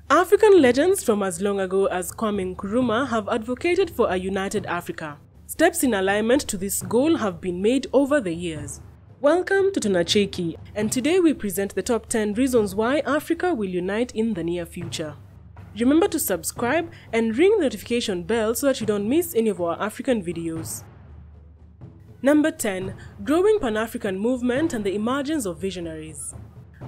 African legends from as long ago as Kwame Nkrumah have advocated for a united Africa. Steps in alignment to this goal have been made over the years. Welcome to Tunacheki, and today we present the top 10 reasons why Africa will unite in the near future. Remember to subscribe and ring the notification bell so that you don't miss any of our African videos. Number 10. Growing Pan-African movement and the emergence of visionaries.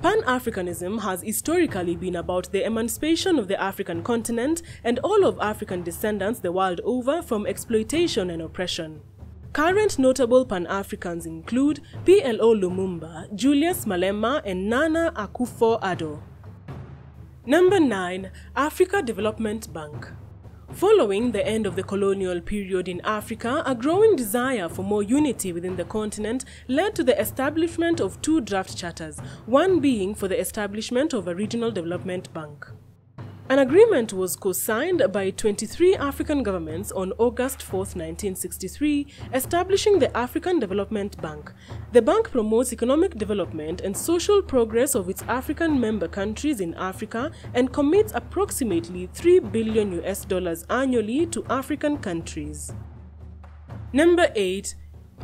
Pan-Africanism has historically been about the emancipation of the African continent and all of African descendants the world over from exploitation and oppression. Current notable Pan-Africans include PLO Lumumba, Julius Malema, and Nana Akufo-Addo. Number 9. Africa Development Bank. Following the end of the colonial period in Africa, a growing desire for more unity within the continent led to the establishment of two draft charters, one being for the establishment of a regional development bank. An agreement was co-signed by 23 African governments on August 4, 1963, establishing the African Development Bank. The bank promotes economic development and social progress of its African member countries in Africa and commits approximately $3 billion annually to African countries. Number 8.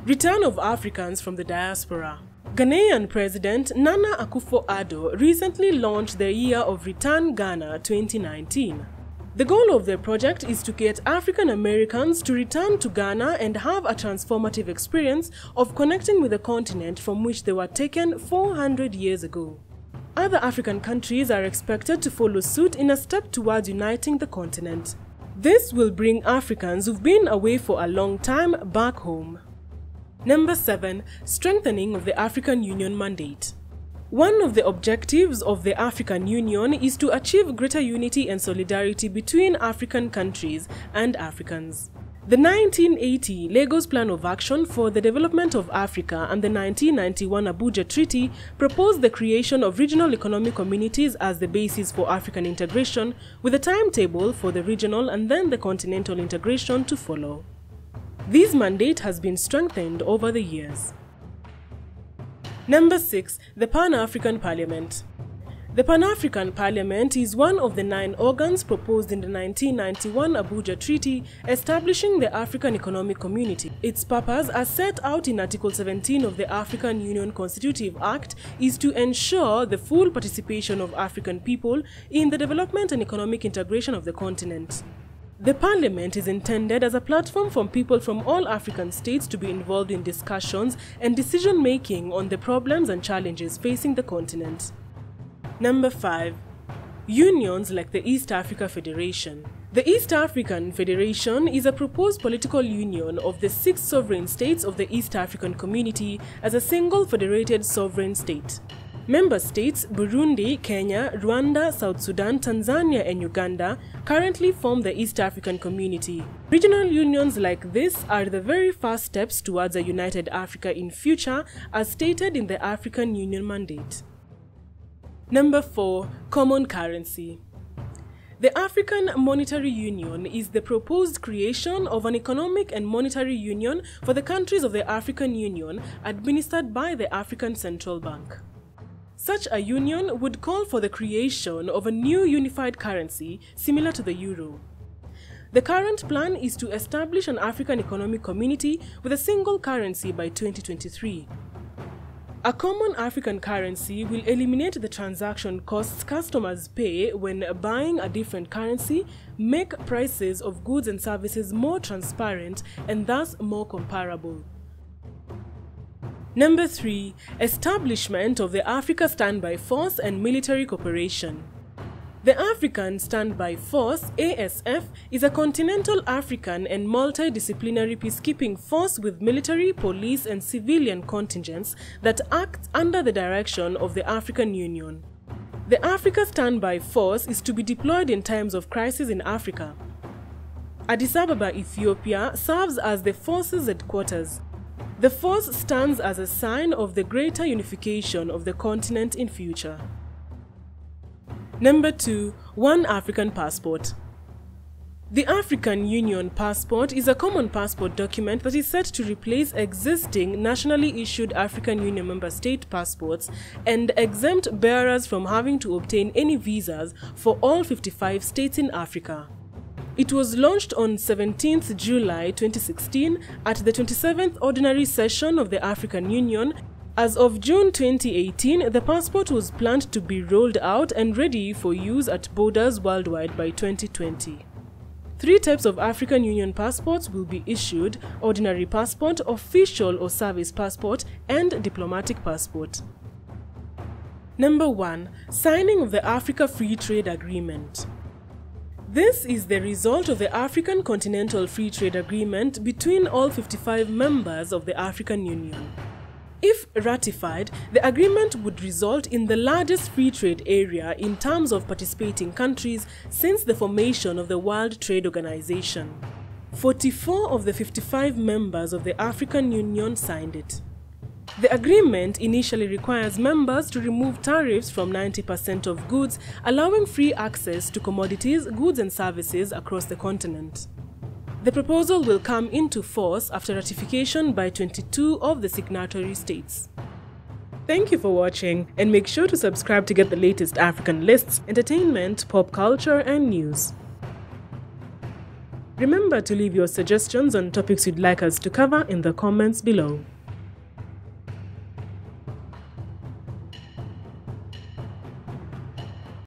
Return of Africans from the diaspora. Ghanaian President Nana Akufo-Addo recently launched the Year of Return Ghana 2019. The goal of the project is to get African Americans to return to Ghana and have a transformative experience of connecting with the continent from which they were taken 400 years ago. Other African countries are expected to follow suit in a step towards uniting the continent. This will bring Africans who've been away for a long time back home. Number 7. Strengthening of the African Union mandate. One of the objectives of the African Union is to achieve greater unity and solidarity between African countries and Africans. The 1980 Lagos Plan of Action for the Development of Africa and the 1991 Abuja Treaty proposed the creation of regional economic communities as the basis for African integration, with a timetable for the regional and then the continental integration to follow. This mandate has been strengthened over the years. Number 6. The Pan-African Parliament. The Pan-African Parliament is one of the 9 organs proposed in the 1991 Abuja Treaty establishing the African Economic Community. Its purpose, as set out in Article 17 of the African Union Constitutive Act, is to ensure the full participation of African people in the development and economic integration of the continent. The Parliament is intended as a platform for people from all African states to be involved in discussions and decision-making on the problems and challenges facing the continent. Number 5. Unions like the East Africa Federation. The East African Federation is a proposed political union of the 6 sovereign states of the East African Community as a single federated sovereign state. Member states Burundi, Kenya, Rwanda, South Sudan, Tanzania and Uganda currently form the East African Community. Regional unions like this are the very first steps towards a united Africa in future, as stated in the African Union Mandate. Number 4. Common currency. The African Monetary Union is the proposed creation of an economic and monetary union for the countries of the African Union administered by the African Central Bank. Such a union would call for the creation of a new unified currency similar to the euro. The current plan is to establish an African Economic Community with a single currency by 2023. A common African currency will eliminate the transaction costs customers pay when buying a different currency, make prices of goods and services more transparent and thus more comparable. Number 3. Establishment of the Africa Standby Force and military cooperation. The African Standby Force, ASF, is a continental African and multidisciplinary peacekeeping force with military, police and civilian contingents that acts under the direction of the African Union. The Africa Standby Force is to be deployed in times of crisis in Africa. Addis Ababa, Ethiopia, serves as the force's headquarters. The force stands as a sign of the greater unification of the continent in future. Number 2. One African Passport. The African Union passport is a common passport document that is set to replace existing nationally issued African Union member state passports and exempt bearers from having to obtain any visas for all 55 states in Africa. It was launched on 17th July 2016 at the 27th Ordinary Session of the African Union. As of June 2018, the passport was planned to be rolled out and ready for use at borders worldwide by 2020. 3 types of African Union passports will be issued: ordinary passport, official or service passport, and diplomatic passport. Number 1. Signing of the Africa Free Trade Agreement. This is the result of the African Continental Free Trade Agreement between all 55 members of the African Union. If ratified, the agreement would result in the largest free trade area in terms of participating countries since the formation of the World Trade Organization. 44 of the 55 members of the African Union signed it. The agreement initially requires members to remove tariffs from 90% of goods, allowing free access to commodities, goods and services across the continent. The proposal will come into force after ratification by 22 of the signatory states. Thank you for watching, and make sure to subscribe to get the latest African lists, entertainment, pop culture, and news. Remember to leave your suggestions on topics you'd like us to cover in the comments below.